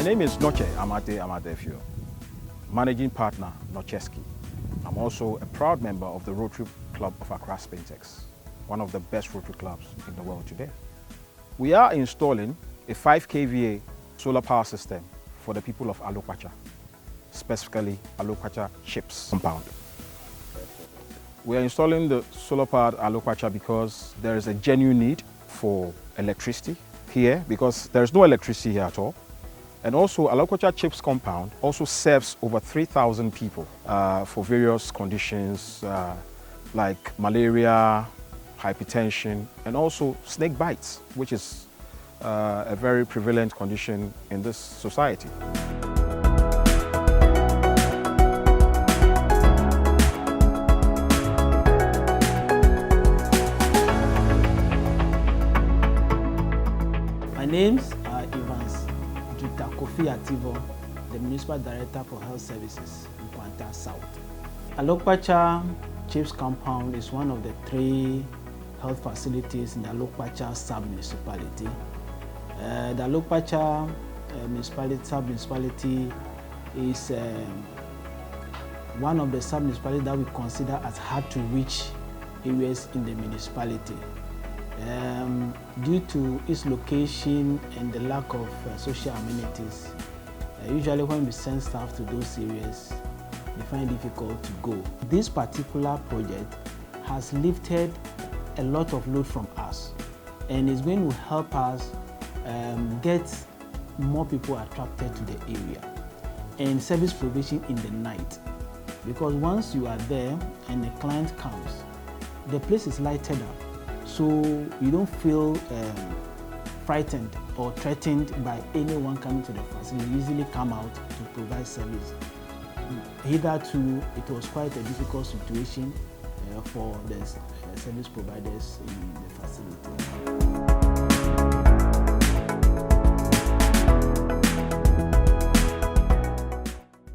My name is Nortse Amarteifio, Managing Partner, Nocheski. I'm also a proud member of the Rotary Club of Accra-Spintex, one of the best Rotary clubs in the world today. We are installing a 5 kVA solar power system for the people of Alokpatsa, specifically Alokpatsa CHPS compound. We are installing the solar powered Alokpatsa because there is a genuine need for electricity here, because there is no electricity here at all. And also, Alokpatsa CHPS compound also serves over 3,000 people for various conditions like malaria, hypertension, and also snake bites, which is a very prevalent condition in this society. My names are the Municipal Director for Health Services, Nkwanta South. Alokpatsa CHPS compound is one of the 3 health facilities in the Alokpatsa sub-municipality. The Alokpatsa sub-municipality is one of the sub-municipalities that we consider as hard-to-reach areas in the municipality. Due to its location and the lack of social amenities, usually when we send staff to those areas, they find it difficult to go. This particular project has lifted a lot of load from us, and is going to help us get more people attracted to the area, and service provision in the night. Because once you are there and the client comes, the place is lighted up, so you don't feel frightened or threatened by anyone coming to the facility. You usually come out to provide service. Hitherto, it was quite a difficult situation for the service providers in the facility.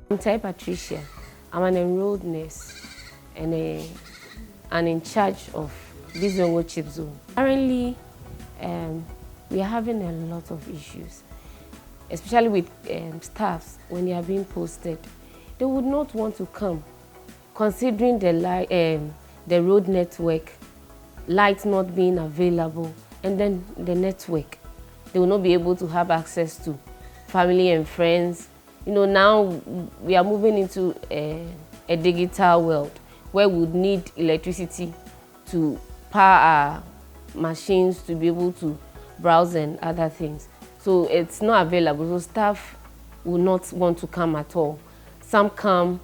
I'm Patricia. I'm an enrolled nurse and in charge of this CHPS zone. Currently, we are having a lot of issues, especially with staffs when they are being posted. They would not want to come, considering the road network, lights not being available, and then the network. They will not be able to have access to family and friends. You know, now we are moving into a digital world where we would need electricity to power our machines to be able to browse and other things. So it's not available, so staff will not want to come at all. Some come,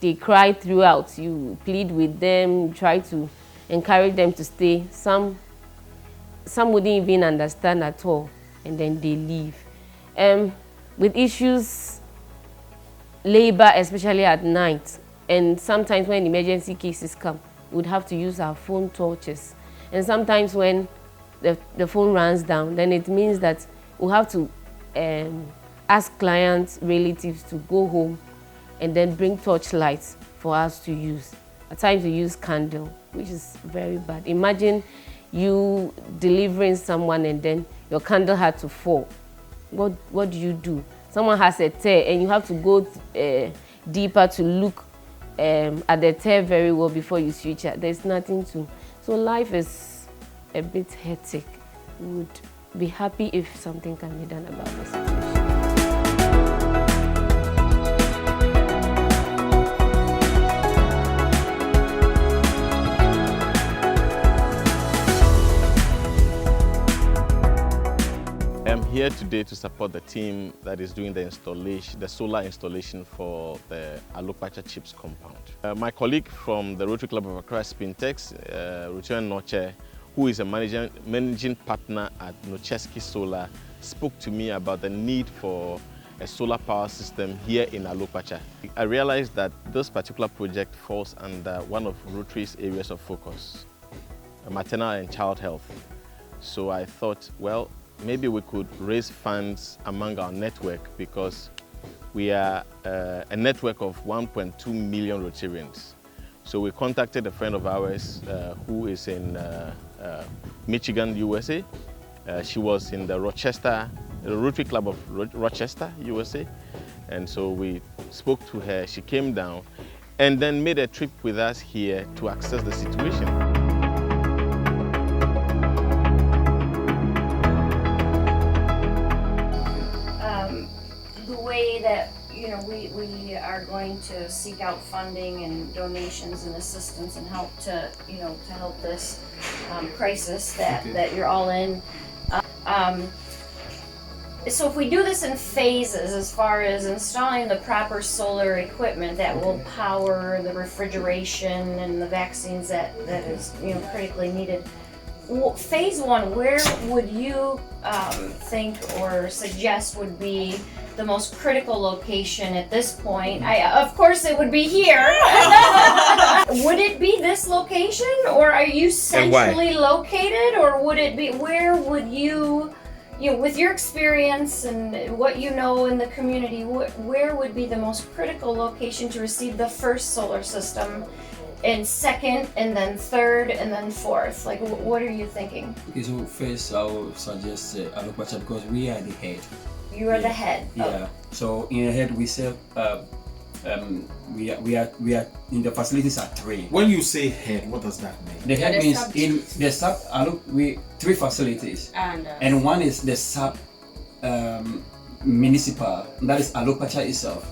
they cry throughout, you plead with them, try to encourage them to stay. Some wouldn't even understand at all, and then they leave. With issues, labor, especially at night, and sometimes when emergency cases come, we'd have to use our phone torches. And sometimes when the phone runs down, then it means that we'll have to ask clients, relatives to go home and then bring torch lights for us to use. At times we use candle, which is very bad. Imagine you delivering someone and then your candle had to fall. What do you do? Someone has a tear and you have to go deeper to look at the tear very well before you switch it. There's nothing to. So life is a bit hectic. We would be happy if something can be done about the situation. I'm here today to support the team that is doing the solar installation for the Alokpatsa CHPS compound. My colleague from the Rotary Club of Accra-Spintex, Nortse, who is a managing partner at Nocheski Solar, spoke to me about the need for a solar power system here in Alokpatsa. I realized that this particular project falls under one of Rotary's areas of focus, maternal and child health. So I thought, well, maybe we could raise funds among our network, because we are a network of 1.2 million Rotarians. So we contacted a friend of ours who is in Michigan, USA. She was in the Rochester the Rotary Club of Rochester, USA. And so we spoke to her, she came down and then made a trip with us here to assess the situation. The way that we are going to seek out funding and donations and assistance and help to help this crisis that you're all in. So if we do this in phases, as far as installing the proper solar equipment that will power the refrigeration and the vaccines that is critically needed. Phase one, where would you think or suggest would be the most critical location at this point? Of course it would be here. Would it be this location, or are you centrally located, or would it be, where would you with your experience and what you know in the community, where would be the most critical location to receive the first solar system, and second, and then third, and then fourth? Like, what are you thinking? Okay, so first I will suggest Alokpatsa, because we are the head. You are the head. Yeah. Oh. So in the head we serve. We are in the facilities are three. When you say head, what does that mean? The head means in the sub. We three facilities, and one is the sub municipal. That is Alokpatsa itself.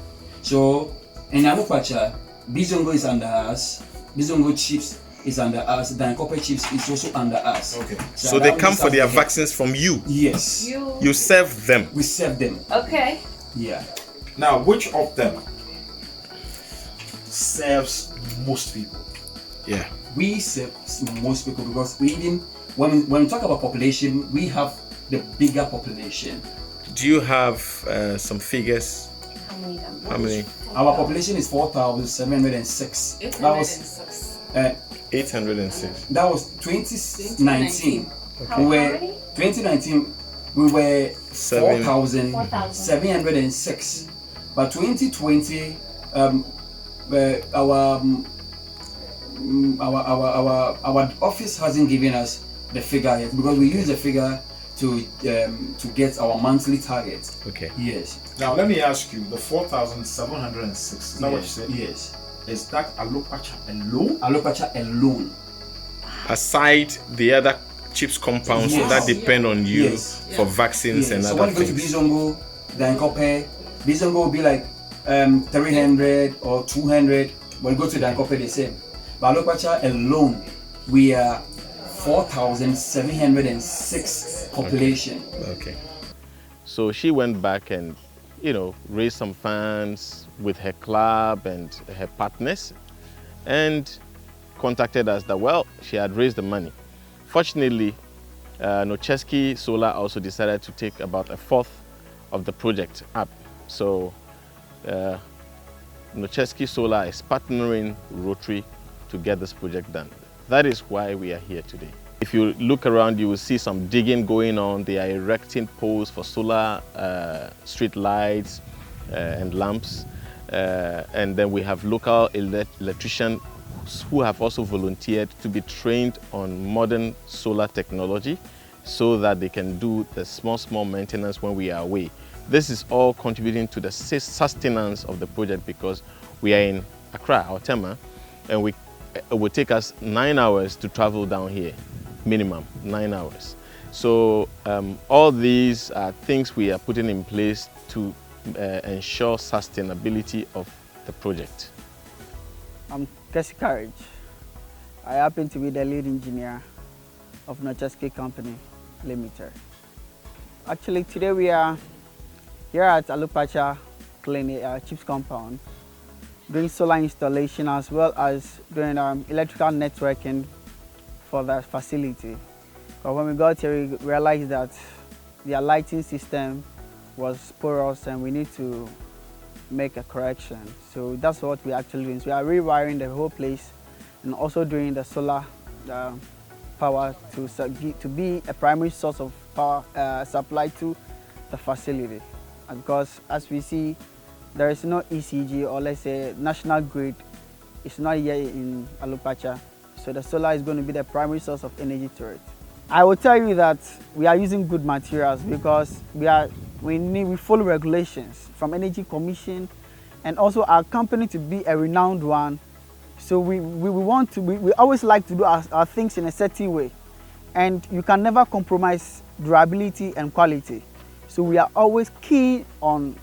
So in Alokpatsa, Bizongo is under us. Bizongo Chips is under us. The Nkwantah Chips is also under us. Okay. So they come for their vaccines from you? Yes. You serve them? We serve them. Okay. Yeah. Now, which of them serves most people? Yeah. We serve most people because we even, when we talk about population, we have the bigger population. Do you have some figures? How many? Our population is 4,706. 806. That was 2019. Okay. 2019 we were 4,706. But 2020 our office hasn't given us the figure yet, because we use the figure to get our monthly target. Okay. Yes. Now let me ask you, the 4,706, is that what you said? Yes. Is that Alokpatsa alone? Alokpatsa alone. Aside the other chips compounds that depend on you for vaccines and so other when you go to things. Bizongo, Bizongo will be like 300 or 200. When you go to Nkwantah, they say. But Alokpatsa alone, we are 4,706 population. Okay. So she went back and, raised some funds with her club and her partners, and contacted us that, well, she had raised the money. Fortunately, Nocheski Solar also decided to take about a fourth of the project up. So Nocheski Solar is partnering Rotary to get this project done. That is why we are here today. If you look around, you will see some digging going on. They are erecting poles for solar street lights and lamps. And then we have local electricians who have also volunteered to be trained on modern solar technology so that they can do the small maintenance when we are away. This is all contributing to the sustenance of the project, because we are in Accra, our tema, and it will take us 9 hours to travel down here, minimum 9 hours. So all these are things we are putting in place to ensure sustainability of the project. I'm Kassena-Nankana. I happen to be the lead engineer of Nocheski Company Limited. Actually, today we are here at Alokpatsa Clinic, Chips Compound, doing solar installation as well as doing electrical networking for the facility. But when we got here, we realized that their lighting system was porous and we need to make a correction. So that's what we're actually doing. So we are rewiring the whole place and also doing the solar power to be a primary source of power supply to the facility. And because as we see, there is no ECG, or let's say national grid. It's not here in Alokpatsa. So the solar is going to be the primary source of energy to it. I will tell you that we are using good materials because we follow regulations from Energy Commission, and also our company to be a renowned one. So we always like to do our things in a certain way, and you can never compromise durability and quality. So we are always key on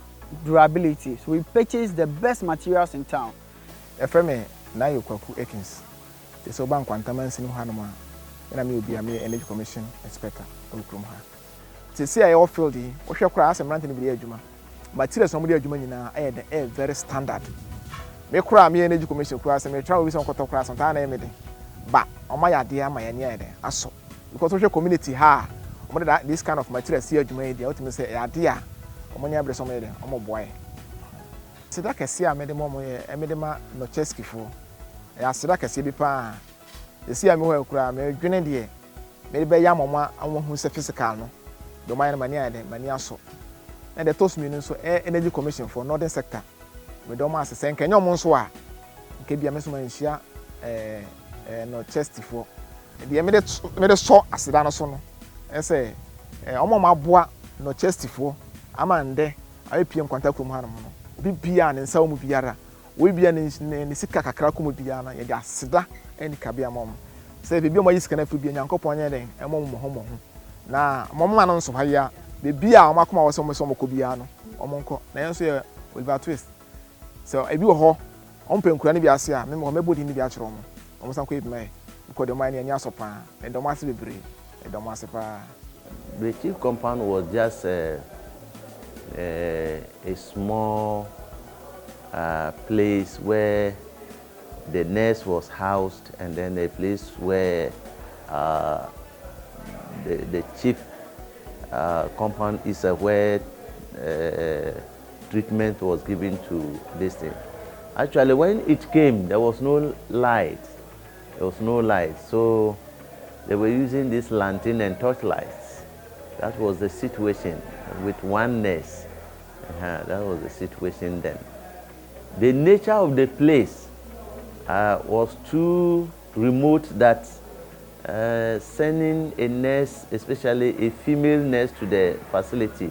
durability. So we purchase the best materials in town. Efreme na yokwaku Ekins. So bank Nkwantah man sinu hanoma. Na me obi ame Energy Commission inspector olukrom ha. Ti see ayo field yi, wo hwe kura asem rant ni bi adwuma. Materials no mo di adwuma nyina e very standard. Me kura me Energy Commission kura asem me try we some koto kura asem ta na e me de. Ba oma ya de ama ya ne ya de aso. Because we community ha, this kind of materials see adwuma yi de ultimately say ya de a omo nya bre so me de omo boy. Sida kese a me de mo me de ma Nocheski fo. Ya sida kese bi pa. Esi a me ho akura me dwene de me be ya mama anwo se physical no. Do my mani ade mani aso. And the toast me nso Energy Commission for Northern sector. Me do ma asese nkenyo mo nso a nke bia me so man hia Nocheski fo. De me de so asida no so no. Ese omo ma boa Nocheski fo amande aye piem Nkwantah krom ha no no. Bibia ne nsa mu biara. We bia ne sika kakra ko mu biara na ye de asida eni kabia mom. Say bibia mo yisika na fu bia Nyankopon nye den mo ho. Na mama no nso ha ya bibia o makoma wo so mo ko bia no omo nko na yenso ye Oliver Twist. So ebi wo ho ompenkura ne bi ase a me mo mebodi ne bi a kire omo. Omo san ko ebi mai because the mine anya sopa e do mase bebre e do mase pa. The chief compound was just a small place where the nurse was housed, and then a place where the chief compound is where treatment was given to this thing. Actually, when it came, there was no light. There was no light, so they were using this lantern and torchlights. That was the situation with one nurse. That was the situation then. The nature of the place was too remote that sending a nurse, especially a female nurse, to the facility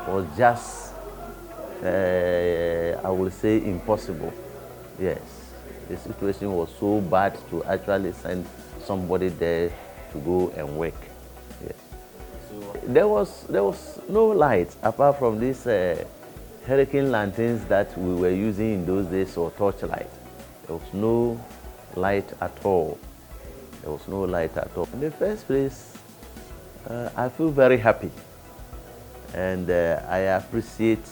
was just, I would say, impossible. Yes, the situation was so bad to actually send somebody there to go and work. Yes. So there was no light apart from these hurricane lanterns that we were using in those days, or torchlight. There was no light at all. There was no light at all. In the first place, I feel very happy, and I appreciate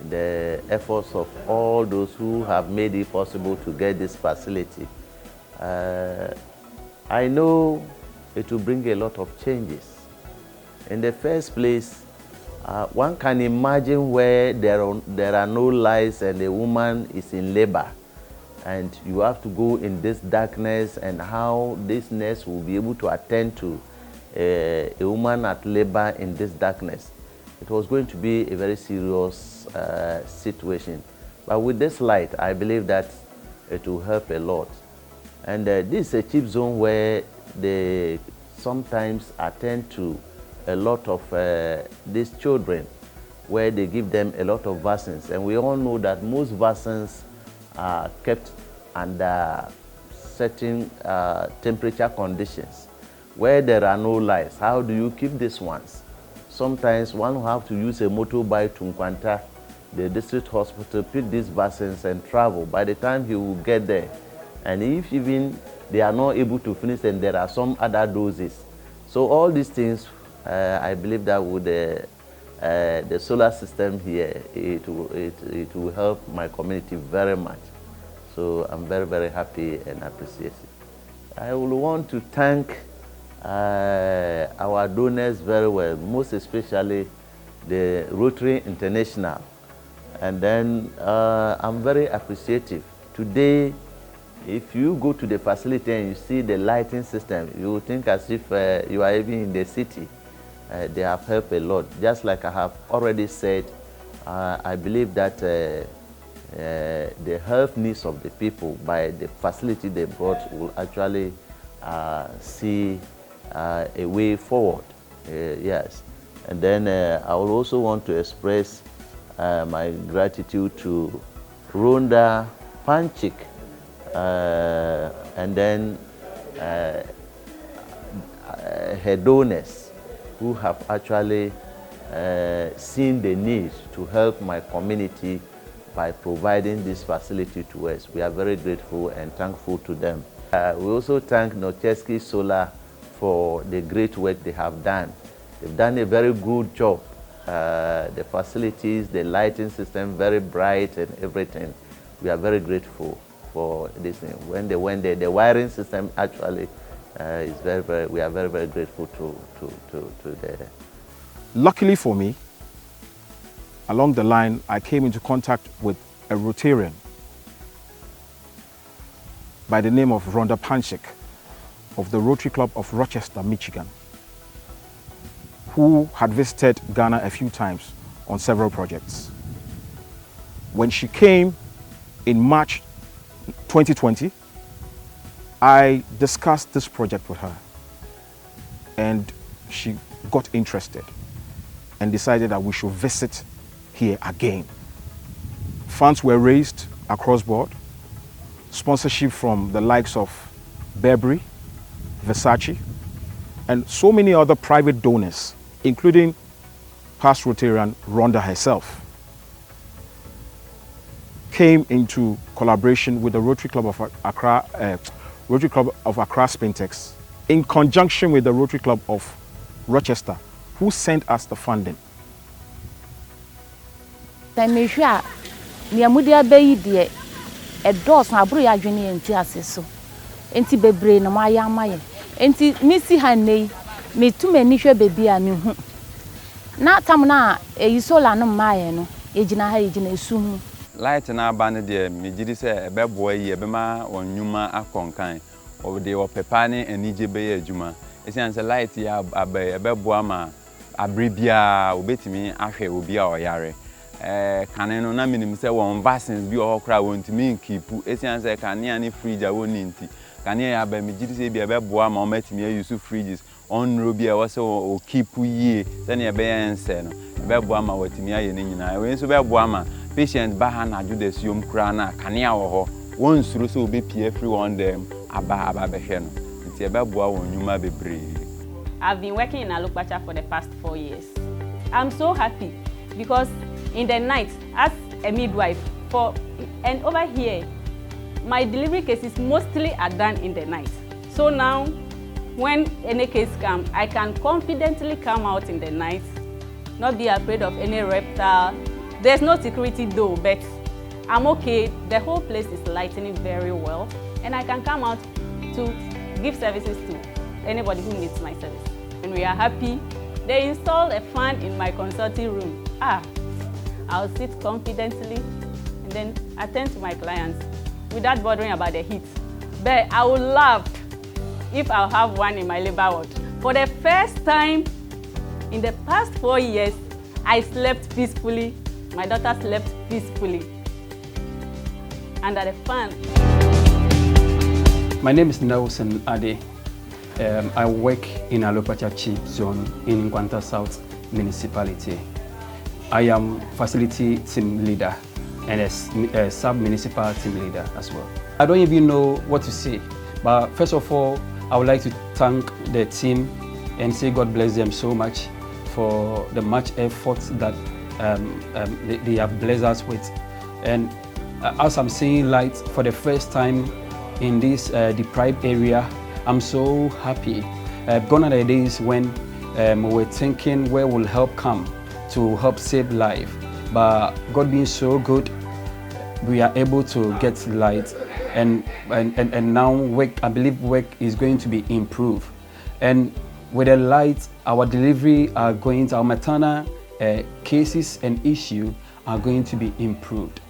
the efforts of all those who have made it possible to get this facility. I know it will bring a lot of changes. In the first place, one can imagine where there are no lights and a woman is in labor, and you have to go in this darkness, and how this nurse will be able to attend to a woman at labor in this darkness. It was going to be a very serious situation. But with this light, I believe that it will help a lot. And this is a cheap zone where they sometimes attend to a lot of these children, where they give them a lot of vaccines. And we all know that most vaccines are kept under certain temperature conditions. Where there are no lights, how do you keep these ones? Sometimes one will have to use a motorbike to Nkwantah, the district hospital, pick these vaccines and travel. By the time he will get there, and if even they are not able to finish, then there are some other doses. So all these things, I believe that with the solar system here, it will help my community very much. So I'm very, very happy and appreciate it. I will want to thank our donors very well, most especially the Rotary International. And then I'm very appreciative. Today, if you go to the facility and you see the lighting system, you will think as if you are even in the city. They have helped a lot. Just like I have already said, I believe that the health needs of the people by the facility they brought will actually see a way forward. Yes. And then I will also want to express my gratitude to Rhonda Panchik and then her donors who have actually seen the need to help my community by providing this facility to us. We are very grateful and thankful to them. We also thank Nocheski Solar for the great work they have done. They've done a very good job. The facilities, the lighting system, very bright and everything. We are very grateful for this. When they went there, the wiring system actually is very, we are very, very grateful to the. Luckily for me, along the line, I came into contact with a Rotarian by the name of Rhonda Panchik of the Rotary Club of Rochester, Michigan, who had visited Ghana a few times on several projects. When she came in March 2020, I discussed this project with her, and she got interested and decided that we should visit here again. Funds were raised across board, sponsorship from the likes of Burberry, Versace, and so many other private donors, including past Rotarian Rhonda herself, came into collaboration with the Rotary Club of Accra-Spintex in conjunction with the Rotary Club of Rochester, who sent us the funding. Light na band de me gidi se ebe boy ye be ma onwuma akonkan o de o pepane anije be ye adwuma esian se light ya abe ebe boa ma abrebia obetimi ahwe obi a oyare kane no na minim se won vaccines bi o kra wontimi nkipu esian se kane ani fridge a woni nti kane ya be me gidi se bi ebe boa ma o matimi use fridges on robi a wose o kipu yie se na ebe yense no ebe boa ma watimi aye ni nyina we nso be boa ma patient bahana do the siom kra na kanea wo ho won suro so be pie free one dem aba behwe no nti e be boa won nyuma bebre. I've been working in Alokpatsa for the past 4 years. I'm so happy because in the night as a midwife and over here my delivery cases mostly are done in the night. So now when any case comes, I can confidently come out in the night, not be afraid of any reptile. There's no security though, but I'm okay. The whole place is lightening very well, and I can come out to give services to anybody who needs my service. And we are happy. They installed a fan in my consulting room. I'll sit confidently and then attend to my clients without bothering about the heat. But I would love if I'll have one in my labor ward. For the first time in the past 4 years, I slept peacefully. My daughter slept peacefully under the fan. My name is Nelson Ade. I work in Alokpatsa Chip Zone in Nkwantah South Municipality. I am facility team leader and a sub-municipal team leader as well. I don't even know what to say, but first of all, I would like to thank the team and say God bless them so much for the much effort that they have blessed us with. And as I'm seeing light for the first time in this deprived area, I'm so happy. Gone are the days when we were thinking where will help come to help save life. But God being so good, we are able to get light, and now work, I believe work is going to be improved. And with the light, our delivery are going to, our maternal cases and issue are going to be improved.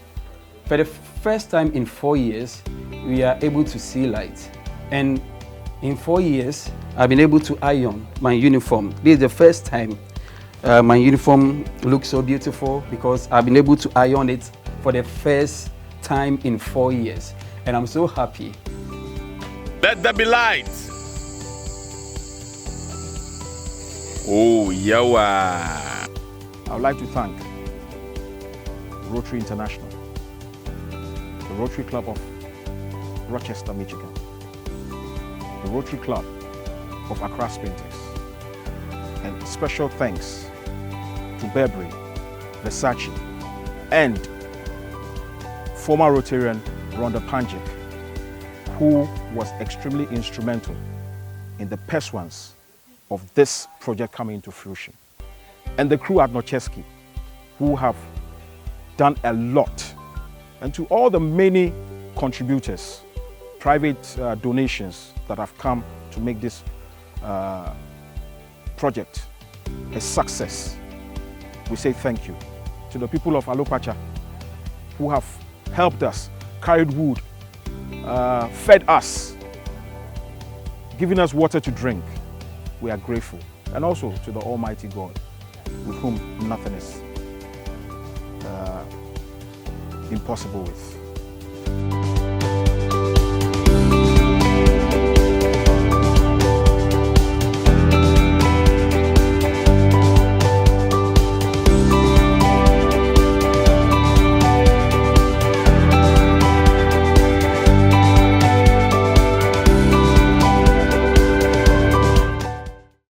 For the first time in 4 years, we are able to see light. And in 4 years, I've been able to iron my uniform. This is the first time my uniform looks so beautiful because I've been able to iron it for the first time in 4 years. And I'm so happy. Let there be light. Oh, yawa. I would like to thank Rotary International, the Rotary Club of Rochester, Michigan, the Rotary Club of Accra-Spintex, and special thanks to Burberry, Versace, and former Rotarian Rhonda Panjic, who was extremely instrumental in the pursuance of this project coming into fruition. And the crew at Nocheski, who have done a lot. And to all the many contributors, private donations that have come to make this project a success, we say thank you. To the people of Alokpatsa, who have helped us, carried wood, fed us, given us water to drink, we are grateful. And also to the Almighty God, with whom nothing is impossible with.